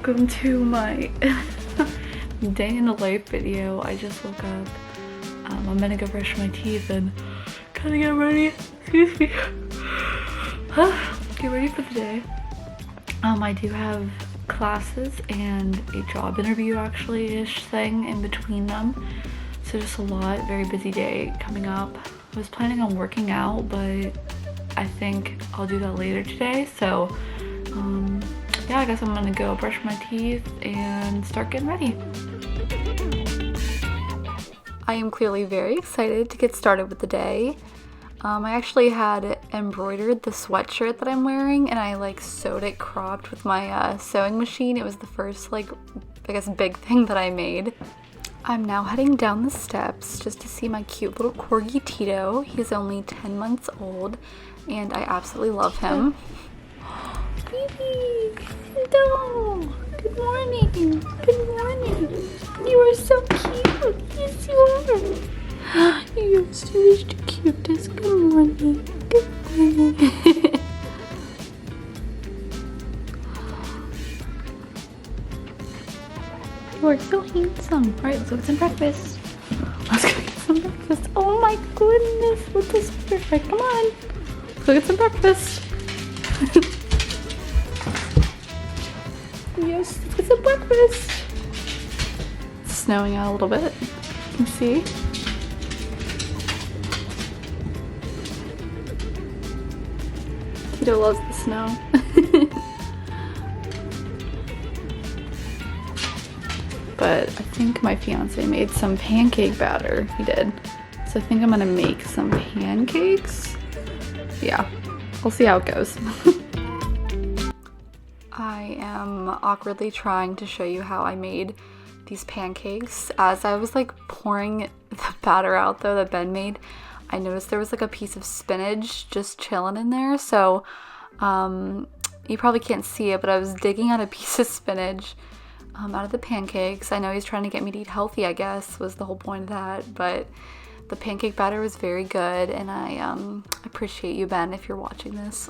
welcome to my day in the life video. I just woke up. I'm gonna go brush my teeth and kind of get ready. Excuse me. Get ready for the day. I do have classes and a job interview actually-ish thing in between them. So just a lot, very busy day coming up. I was planning on working out, but I think I'll do that later today. So yeah, I guess I'm gonna go brush my teeth and start getting ready. I am clearly very excited to get started with the day. I actually had embroidered the sweatshirt that I'm wearing, and I like sewed it cropped with my sewing machine. It was the first I guess big thing that I made. I'm now heading down the steps just to see my cute little corgi Tito. He's only 10 months old and I absolutely love him. Baby, hello. Good morning. Good morning. You are so cute. Yes, you are. You're so the cutest. Good morning. Good morning. You are so handsome. All right, let's go get some breakfast. Let's go get some breakfast. Oh my goodness, look this perfect. Come on. Let's go get some breakfast. Yes, let's get some breakfast. It's snowing out a little bit. You can see. Tito loves the snow. But I think my fiance made some pancake batter. He did. So I think I'm gonna make some pancakes. Yeah, we'll see how it goes. I am awkwardly trying to show you how I made these pancakes. As I was like pouring the batter out though that Ben made, I noticed there was like a piece of spinach just chilling in there. So you probably can't see it, but I was digging out a piece of spinach out of the pancakes. I know he's trying to get me to eat healthy, I guess, was the whole point of that. But the pancake batter was very good, and I appreciate you, Ben, if you're watching this.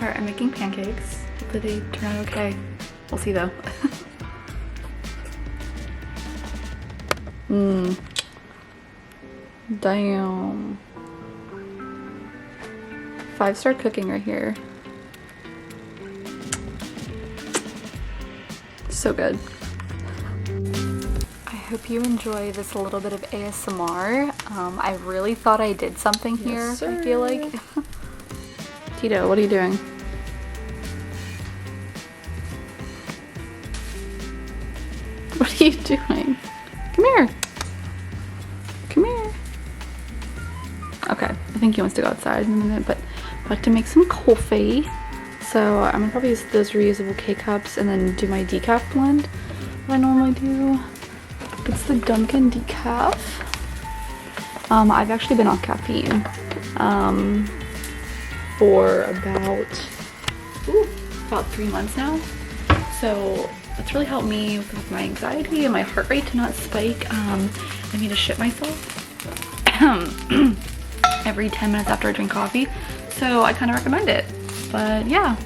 Alright, I'm making pancakes. Hopefully they turn out okay. We'll see though. Damn. 5-star cooking right here. So good. I hope you enjoy this little bit of ASMR. I really thought I did something here, yes, I feel like. Tito, what are you doing? What are you doing? Come here. Come here. Okay, I think he wants to go outside in a minute, but I'm about to make some coffee. So I'm gonna probably use those reusable K-cups and then do my decaf blend, what I normally do. It's the Dunkin' decaf. I've actually been off caffeine for about 3 months now. So that's really helped me with my anxiety and my heart rate to not spike. I need to shit myself every 10 minutes after I drink coffee. So I kind of recommend it. But yeah.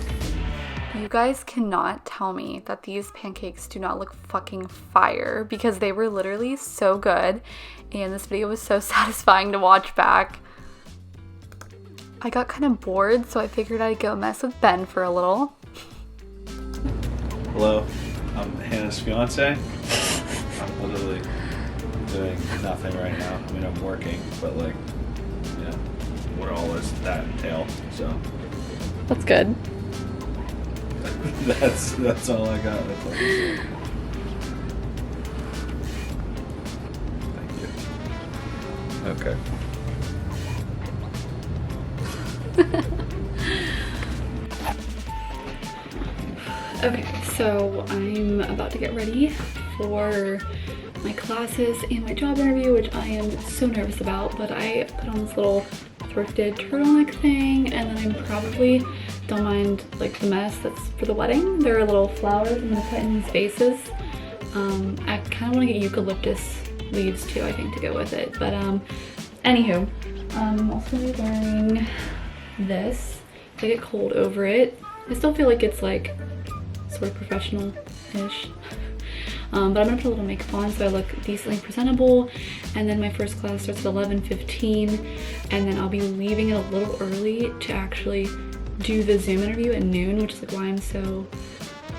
You guys cannot tell me that these pancakes do not look fucking fire, because they were literally so good and this video was so satisfying to watch back. I got kind of bored, so I figured I'd go mess with Ben for a little. Hello, I'm Hannah's fiance. I'm literally doing nothing right now. I mean, I'm working, but like, yeah, what all does that entail? So that's good. that's all I got. That's all I got. Thank you. Okay. Okay, so I'm about to get ready for my classes and my job interview, which I am so nervous about, but I put on this little thrifted turtleneck thing, and then I'm probably, don't mind like the mess that's for the wedding. There are little flowers I'm gonna put in these vases. I kind of want to get eucalyptus leaves too, I think, to go with it. But anywho, I'm also gonna be wearing this to get cold over it. I still feel like it's like sort of professional-ish. But I'm gonna put a little makeup on so I look decently presentable. And then my first class starts at 11:15, and then I'll be leaving it a little early to actually do the Zoom interview at noon, which is like why I'm so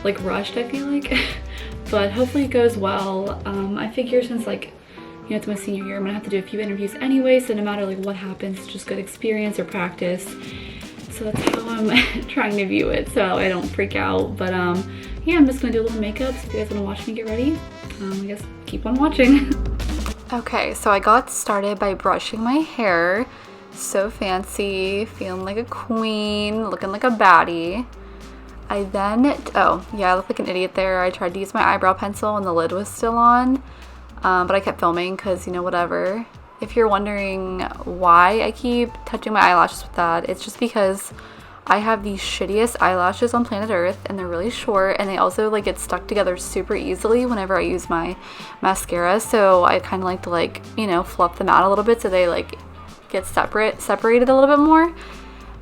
like rushed, I feel like. But hopefully it goes well. I figure since like, you know, it's my senior year, I'm gonna have to do a few interviews anyway, so no matter like what happens, it's just good experience or practice. So that's how I'm trying to view it, so I don't freak out. But yeah, I'm just gonna do a little makeup, so if you guys wanna watch me get ready, I guess keep on watching. Okay, so I got started by brushing my hair. So fancy, feeling like a queen, looking like a baddie. I then, oh yeah, I look like an idiot there. I tried to use my eyebrow pencil and the lid was still on, but I kept filming because, you know, whatever. If you're wondering why I keep touching my eyelashes with that, it's just because I have the shittiest eyelashes on planet Earth, and they're really short, and they also like get stuck together super easily whenever I use my mascara. So I kind of like to, like, you know, fluff them out a little bit so they like get separated a little bit more.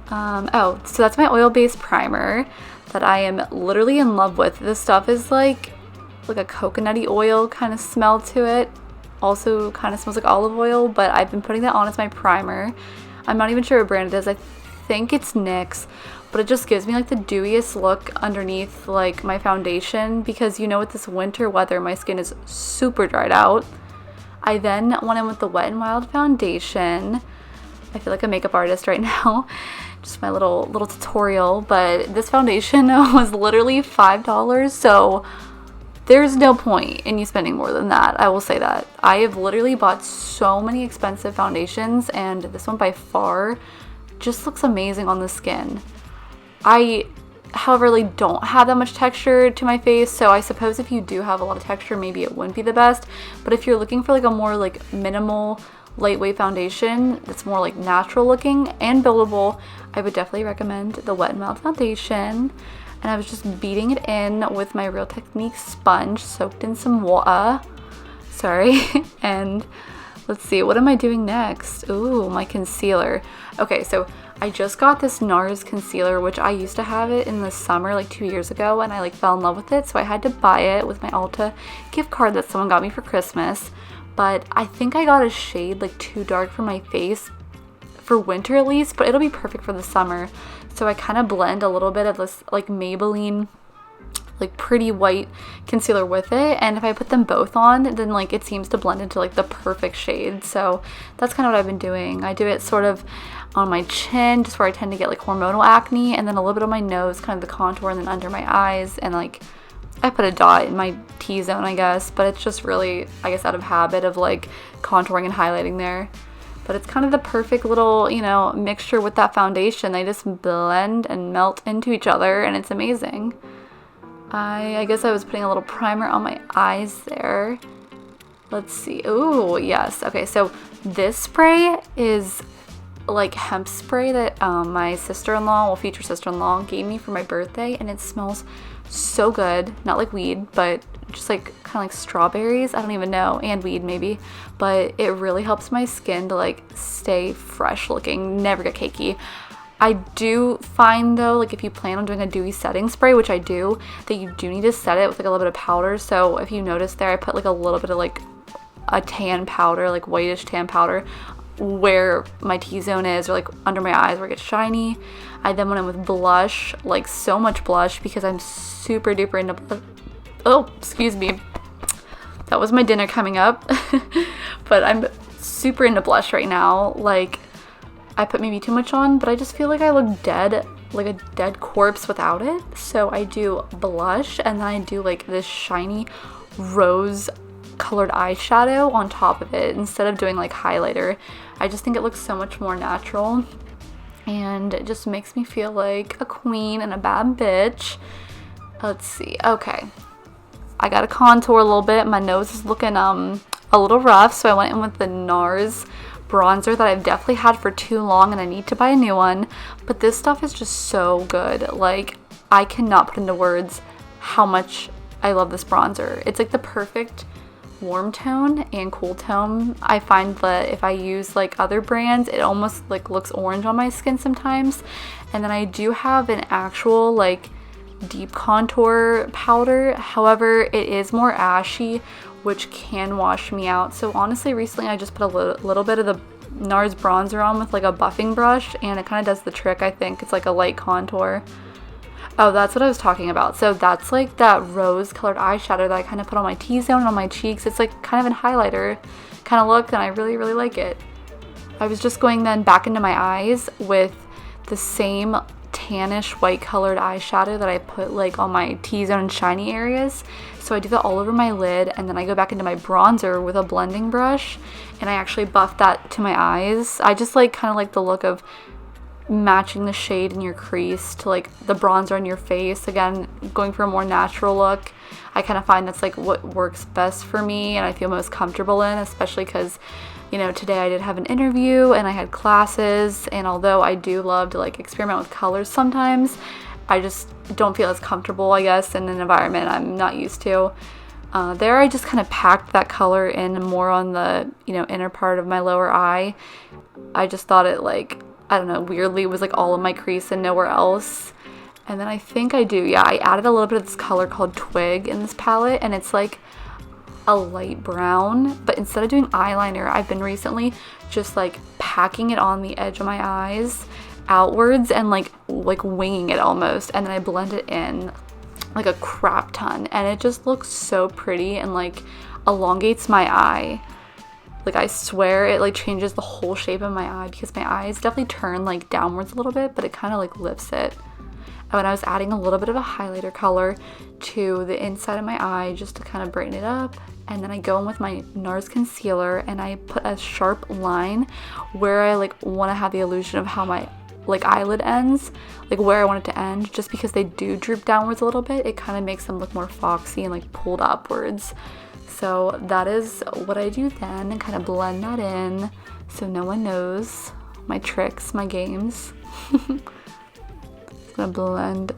Oh, so that's my oil-based primer that I am literally in love with. This stuff is like a coconutty oil kind of smell to it. Also kind of smells like olive oil, but I've been putting that on as my primer. I'm not even sure what brand it is. I think it's NYX, but it just gives me like the dewiest look underneath like my foundation, because you know, with this winter weather, my skin is super dried out. I then went in with the Wet n Wild foundation. I feel like a makeup artist right now. Just my little tutorial, but this foundation was literally $5, so there's no point in you spending more than that. I will say that. I have literally bought so many expensive foundations, and this one by far just looks amazing on the skin. I, however, like, don't have that much texture to my face, so I suppose if you do have a lot of texture, maybe it wouldn't be the best. But if you're looking for like a more like minimal, lightweight foundation that's more like natural looking and buildable, I would definitely recommend the Wet n Wild foundation. And I was just beating it in with my Real Technique sponge soaked in some water. Sorry. And let's see, what am I doing next? Ooh, my concealer. Okay, so I just got this NARS concealer, which I used to have it in the summer like 2 years ago, and I like fell in love with it, so I had to buy it with my Ulta gift card that someone got me for Christmas. But I think I got a shade like too dark for my face for winter at least, but it'll be perfect for the summer. So I kind of blend a little bit of this like Maybelline like pretty white concealer with it, and if I put them both on, then like it seems to blend into like the perfect shade. So that's kind of what I've been doing. I do it sort of on my chin, just where I tend to get like hormonal acne, and then a little bit on my nose, kind of the contour, and then under my eyes, and like I put a dot in my T-zone, I guess, but it's just really, I guess, out of habit of like contouring and highlighting there. But it's kind of the perfect little, you know, mixture with that foundation. They just blend and melt into each other, and it's amazing. I guess I was putting a little primer on my eyes there. Let's see. Ooh, yes. Okay, so this spray is like hemp spray that my sister-in-law, well, future sister-in-law, gave me for my birthday, and it smells so good. Not like weed, but just like kind of like strawberries, I don't even know, and weed maybe, but it really helps my skin to like stay fresh looking, never get cakey. I do find though, like if you plan on doing a dewy setting spray, which I do, that you do need to set it with like a little bit of powder. So if you notice there, I put like a little bit of like a tan powder, like whitish tan powder, where my T-zone is, or like under my eyes where it gets shiny. I then went in with blush, like so much blush, because I'm super duper into oh, excuse me, that was my dinner coming up. But I'm super into blush right now. Like, I put maybe too much on, but I just feel like I look dead, like a dead corpse without it. So I do blush, and then I do like this shiny rose colored eyeshadow on top of it instead of doing like highlighter. I just think it looks so much more natural, and it just makes me feel like a queen and a bad bitch. Let's see. Okay, I gotta contour a little bit. My nose is looking a little rough, so I went in with the NARS bronzer that I've definitely had for too long, and I need to buy a new one. But this stuff is just so good. Like, I cannot put into words how much I love this bronzer. It's like the perfect warm tone and cool tone. I find that if I use like other brands, it almost like looks orange on my skin sometimes. And then I do have an actual like deep contour powder. However, it is more ashy, which can wash me out. So honestly, recently I just put a little bit of the NARS bronzer on with like a buffing brush, and it kind of does the trick. I think it's like a light contour. Oh, that's what I was talking about. So that's like that rose colored eyeshadow that I kind of put on my T-zone and on my cheeks. It's like kind of a highlighter kind of look, and I really, really like it. I was just going then back into my eyes with the same tannish white colored eyeshadow that I put like on my T-zone and shiny areas. So I do that all over my lid, and then I go back into my bronzer with a blending brush, and I actually buff that to my eyes. I just like kind of like the look of matching the shade in your crease to like the bronzer on your face. Again, going for a more natural look. I kind of find that's like what works best for me and I feel most comfortable in, especially because, you know, today I did have an interview and I had classes, and although I do love to like experiment with colors sometimes, I just don't feel as comfortable, I guess, in an environment I'm not used to. There I just kind of packed that color in more on the, you know, inner part of my lower eye. I just thought it like, I don't know, weirdly was like all in my crease and nowhere else. And then I think I added a little bit of this color called Twig in this palette, and it's like a light brown, but instead of doing eyeliner, I've been recently just like packing it on the edge of my eyes outwards and like winging it almost, and then I blend it in like a crap ton, and it just looks so pretty and like elongates my eye. Like I swear it like changes the whole shape of my eye, because my eyes definitely turn like downwards a little bit, but it kind of like lifts it. And I was adding a little bit of a highlighter color to the inside of my eye just to kind of brighten it up. And then I go in with my NARS concealer and I put a sharp line where I like want to have the illusion of how my like eyelid ends, like where I want it to end, just because they do droop downwards a little bit. It kind of makes them look more foxy and like pulled upwards. So that is what I do then, and kind of blend that in so no one knows my tricks, my games. Just gonna blend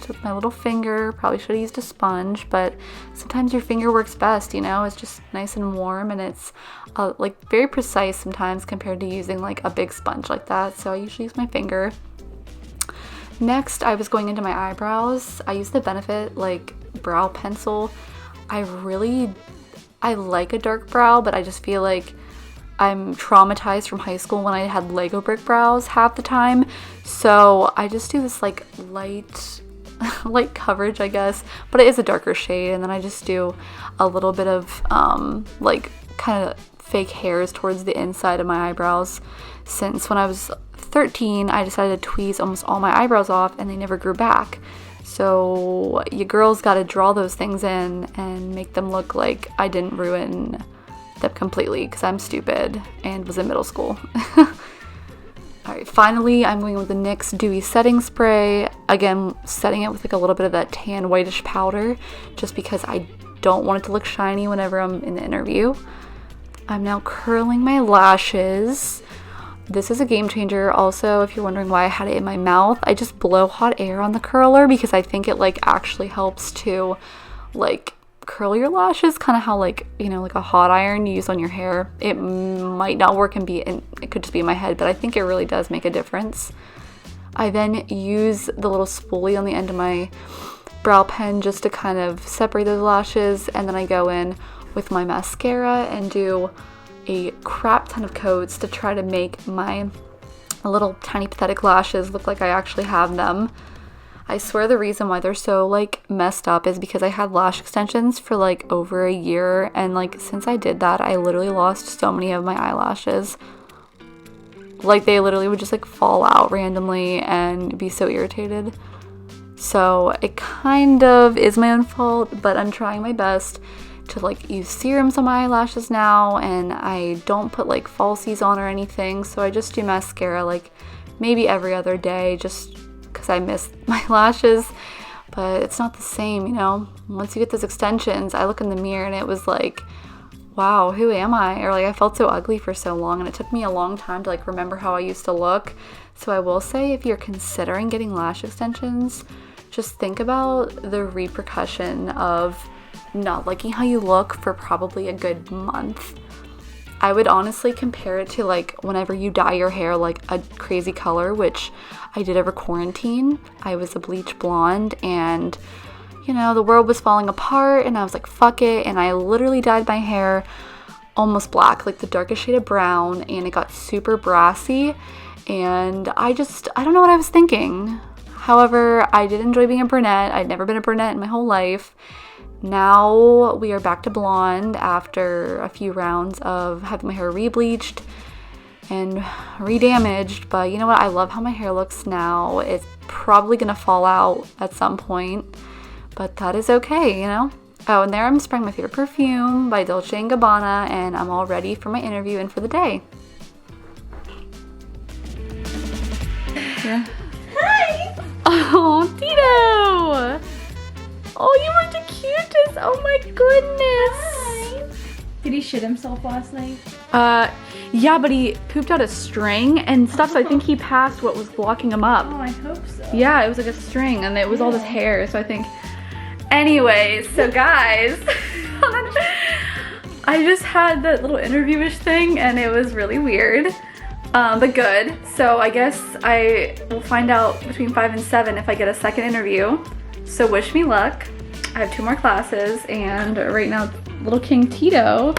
with my little finger. Probably should have used a sponge, but sometimes your finger works best, you know? It's just nice and warm, and it's like very precise sometimes compared to using like a big sponge like that. So I usually use my finger. Next, I was going into my eyebrows. I used the Benefit like brow pencil. I like a dark brow, but I just feel like I'm traumatized from high school when I had Lego brick brows half the time. So I just do this like light coverage, I guess, but it is a darker shade. And then I just do a little bit of like kind of fake hairs towards the inside of my eyebrows. Since when I was 13, I decided to tweeze almost all my eyebrows off, and they never grew back. So you girls got to draw those things in and make them look like I didn't ruin them completely, because I'm stupid and was in middle school. Alright, finally I'm going with the NYX Dewy Setting Spray. Again, setting it with like a little bit of that tan whitish powder, just because I don't want it to look shiny whenever I'm in the interview. I'm now curling my lashes. This is a game changer. Also, if you're wondering why I had it in my mouth, I just blow hot air on the curler because I think it like actually helps to like curl your lashes, kind of how like, you know, like a hot iron you use on your hair. It might not work and it could just be in my head, but I think it really does make a difference. I then use the little spoolie on the end of my brow pen just to kind of separate those lashes, and then I go in with my mascara and do a crap ton of coats to try to make my little tiny pathetic lashes look like I actually have them. I swear the reason why they're so like messed up is because I had lash extensions for like over a year, and like since I did that, I literally lost so many of my eyelashes. Like they literally would just like fall out randomly and be so irritated. So it kind of is my own fault, but I'm trying my best to like use serums on my eyelashes now, and I don't put like falsies on or anything, so I just do mascara like maybe every other day just because I miss my lashes. But it's not the same, you know. Once you get those extensions, I look in the mirror and it was like, wow, who am I? Or like I felt so ugly for so long, and it took me a long time to like remember how I used to look. So I will say, if you're considering getting lash extensions, just think about the repercussion of not liking how you look for probably a good month. I would honestly compare it to like whenever you dye your hair like a crazy color, which I did over quarantine. I was a bleach blonde and, you know, the world was falling apart and I was like, fuck it. And I literally dyed my hair almost black, like the darkest shade of brown, and it got super brassy. And I don't know what I was thinking. However, I did enjoy being a brunette. I'd never been a brunette in my whole life. Now we are back to blonde after a few rounds of having my hair re-bleached and re-damaged. But you know what? I love how my hair looks now. It's probably gonna fall out at some point, but that is okay, you know? Oh, and there I'm spraying my favorite perfume by Dolce & Gabbana, and I'm all ready for my interview and for the day. Yeah. Hi! Oh, Tito! Oh, you are the cutest! Oh my goodness! Hi! Did he shit himself last night? Yeah, but he pooped out a string and stuff, so I think he passed what was blocking him up. Oh, I hope so. Yeah, it was like a string, and it was all this hair, so I think... Anyways, so guys, I just had that little interviewish thing, and it was really weird, but good. So I guess I will find out between 5 and 7 if I get a second interview. So wish me luck. I have 2 more classes, and right now little King Tito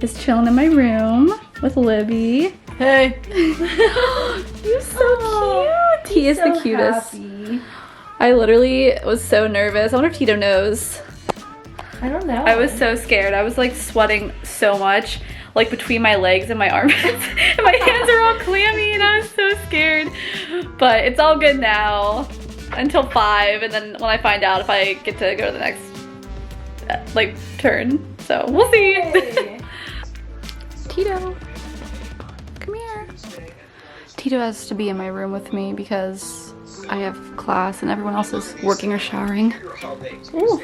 is chilling in my room with Libby. Hey. You're so cute. He is the cutest. Happy. I literally was so nervous. I wonder if Tito knows. I don't know. I was so scared. I was like sweating so much, like between my legs and my armpits. And my hands are all clammy and I was so scared. But it's all good now until 5, and then when I find out if I get to go to the next like turn. So we'll see. Hey. Tito, come here. Tito has to be in my room with me because I have class and everyone else is working or showering. Ooh.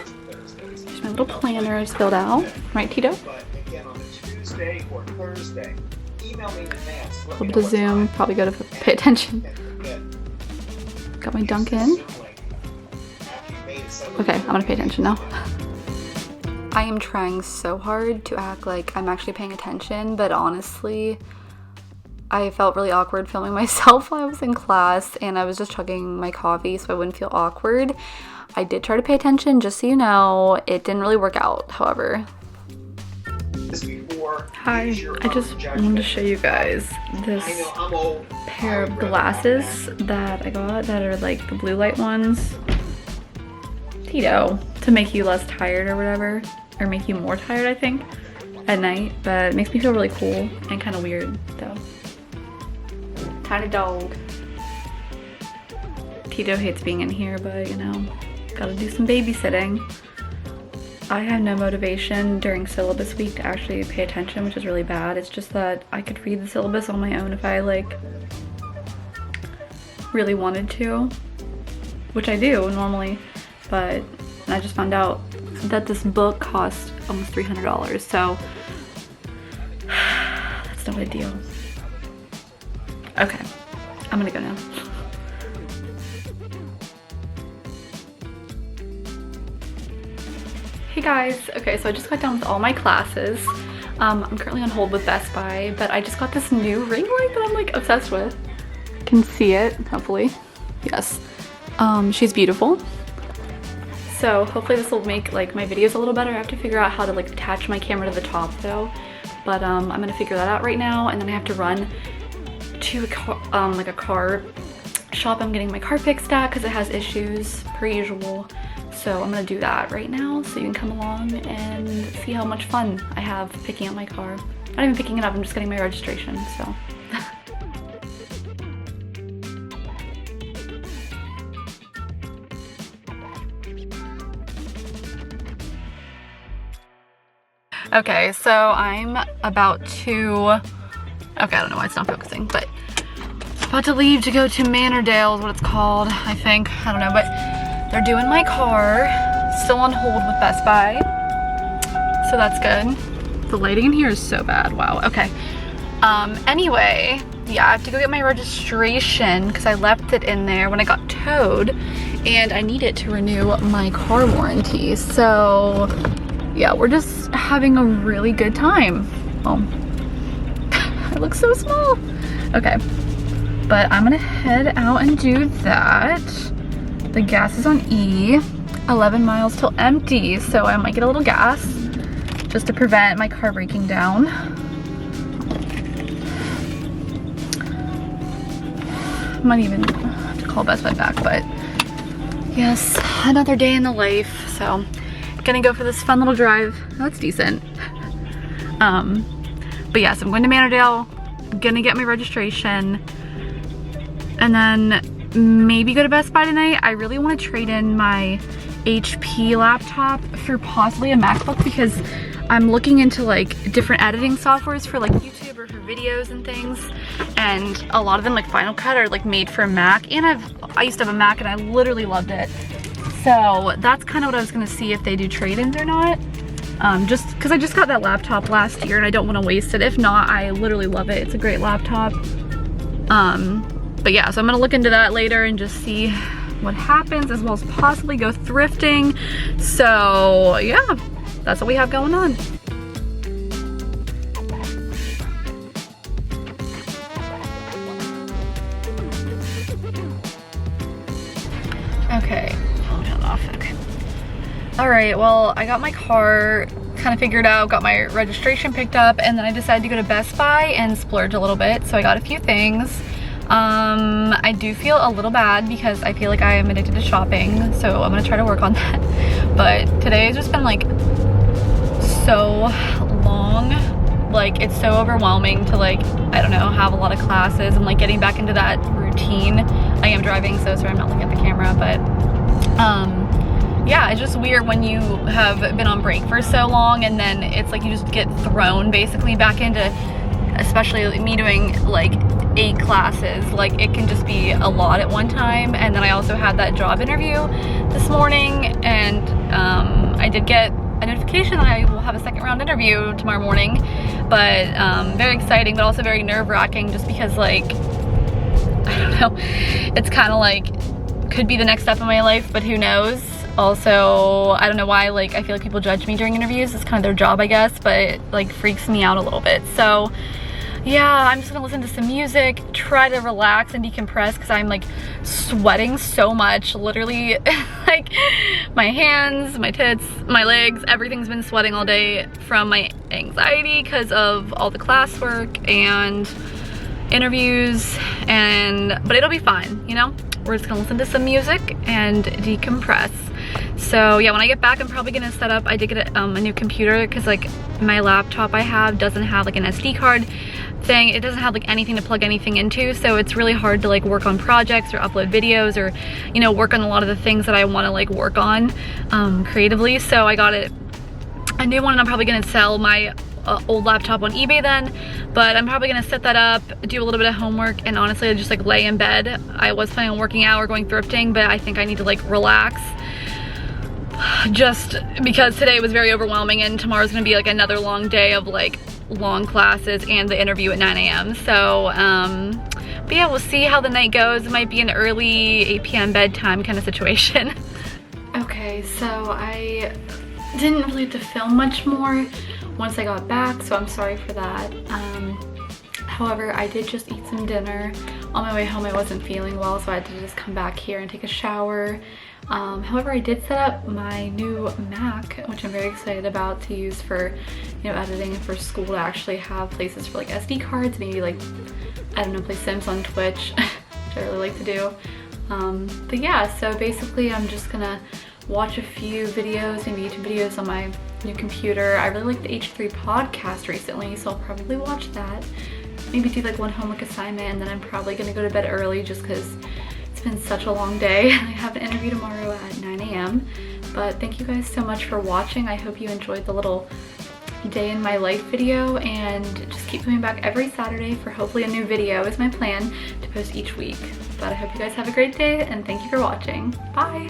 There's my little planner I just filled out. Right, Tito? A little bit of Zoom, probably good to pay attention. Got my Dunkin'. Okay, I'm gonna pay attention now. I am trying so hard to act like I'm actually paying attention, but honestly, I felt really awkward filming myself while I was in class, and I was just chugging my coffee so I wouldn't feel awkward. I did try to pay attention, just so you know. It didn't really work out, however. Hi, I just wanted to show you guys this pair of glasses that I got that are like the blue light ones. Tito, to make you less tired or whatever, or make you more tired, I think, at night, but it makes me feel really cool and kind of weird though. Tiny dog. Tito hates being in here, but you know, gotta do some babysitting. I had no motivation during syllabus week to actually pay attention, which is really bad. It's just that I could read the syllabus on my own if I like really wanted to, which I do normally, but I just found out that this book cost almost $300, so that's no big deal. Okay, I'm gonna go now. Hey guys, okay, so I just got done with all my classes. I'm currently on hold with Best Buy, but I just got this new ring light that I'm like obsessed with. You can see it, hopefully. Yes. She's beautiful. So hopefully this will make like my videos a little better. I have to figure out how to like attach my camera to the top though. But I'm gonna figure that out right now, and then I have to run to a car shop. I'm getting my car fixed at because it has issues per usual. So I'm gonna do that right now so you can come along and see how much fun I have picking up my car. Not even picking it up, I'm just getting my registration, so. Okay, so I'm about to, okay, I don't know why it's not focusing, but about to leave to go to Manordale is what it's called, I think. I don't know, but they're doing my car, still on hold with Best Buy, so that's good. The lighting in here is so bad, wow, okay. Anyway, yeah, I have to go get my registration because I left it in there when I got towed, and I need it to renew my car warranty, so yeah, we're just having a really good time. Oh, I look so small. Okay, but I'm gonna head out and do that. The gas is on E, 11 miles till empty, so I might get a little gas just to prevent my car breaking down. Might even have to call Best Buy back, but yes, another day in the life. So gonna go for this fun little drive. That's decent. But yes, I'm going to Mannerdale, gonna get my registration, and then maybe go to Best Buy tonight. I really want to trade in my HP laptop for possibly a MacBook, because I'm looking into like different editing softwares for like YouTube or for videos and things, and a lot of them, like Final Cut, are like made for Mac, and I used to have a Mac and I literally loved it. So that's kind of what I was gonna see, if they do trade-ins or not. Just because I just got that laptop last year and I don't want to waste it. If not, I literally love it. It's a great laptop. But yeah, so I'm gonna look into that later and just see what happens, as well as possibly go thrifting. So yeah, that's what we have going on. Okay, phone turned off. Okay. All right, well, I got my car kind of figured out, got my registration picked up, and then I decided to go to Best Buy and splurge a little bit. So I got a few things. I do feel a little bad because I feel like I am addicted to shopping, so I'm gonna try to work on that. But today has just been like so long. Like, it's so overwhelming to, like, I don't know, have a lot of classes and like getting back into that routine. I am driving, so sorry I'm not looking at the camera, but yeah, it's just weird when you have been on break for so long and then it's like you just get thrown basically back into, especially me doing like 8 classes. Like, it can just be a lot at one time. And then I also had that job interview this morning, and I did get a notification that I will have a second round interview tomorrow morning. But very exciting, but also very nerve-wracking, just because, like, I don't know, it's kind of like could be the next step in my life, but who knows. Also, I don't know why, like, I feel like people judge me during interviews. It's kind of their job, I guess, but it like freaks me out a little bit. So yeah, I'm just gonna listen to some music, try to relax and decompress, because I'm like sweating so much, literally. Like, my hands, my tits, my legs, everything's been sweating all day from my anxiety because of all the classwork and interviews, but it'll be fine, you know? We're just gonna listen to some music and decompress. So yeah, when I get back, I'm probably gonna set up, I did get a new computer, because like my laptop I have doesn't have like an SD card thing. It doesn't have like anything to plug anything into, so it's really hard to like work on projects or upload videos or, you know, work on a lot of the things that I want to like work on creatively. So I got a new one, and I'm probably gonna sell my old laptop on eBay then, but I'm probably gonna set that up, do a little bit of homework, and honestly I just like lay in bed. I was planning on working out or going thrifting, but I think I need to like relax, just because today was very overwhelming, and tomorrow's gonna be like another long day of like long classes and the interview at 9 a.m. So but yeah, we'll see how the night goes. It might be an early 8 p.m. bedtime kind of situation. Okay, so I didn't really have to film much more once I got back, so I'm sorry for that. However, I did just eat some dinner. On my way home I wasn't feeling well, so I had to just come back here and take a shower. However, I did set up my new Mac, which I'm very excited about to use for, you know, editing, and for school to actually have places for like SD cards, maybe like, I don't know, play Sims on Twitch, which I really like to do. But yeah, so basically I'm just gonna watch a few videos, maybe YouTube videos on my new computer. I really like the H3 podcast recently, so I'll probably watch that. Maybe do like one homework assignment, and then I'm probably gonna go to bed early just because it's been such a long day. I have an interview tomorrow at 9 a.m. But thank you guys so much for watching. I hope you enjoyed the little day in my life video, and just keep coming back every Saturday for hopefully a new video is my plan to post each week. But I hope you guys have a great day, and thank you for watching. Bye!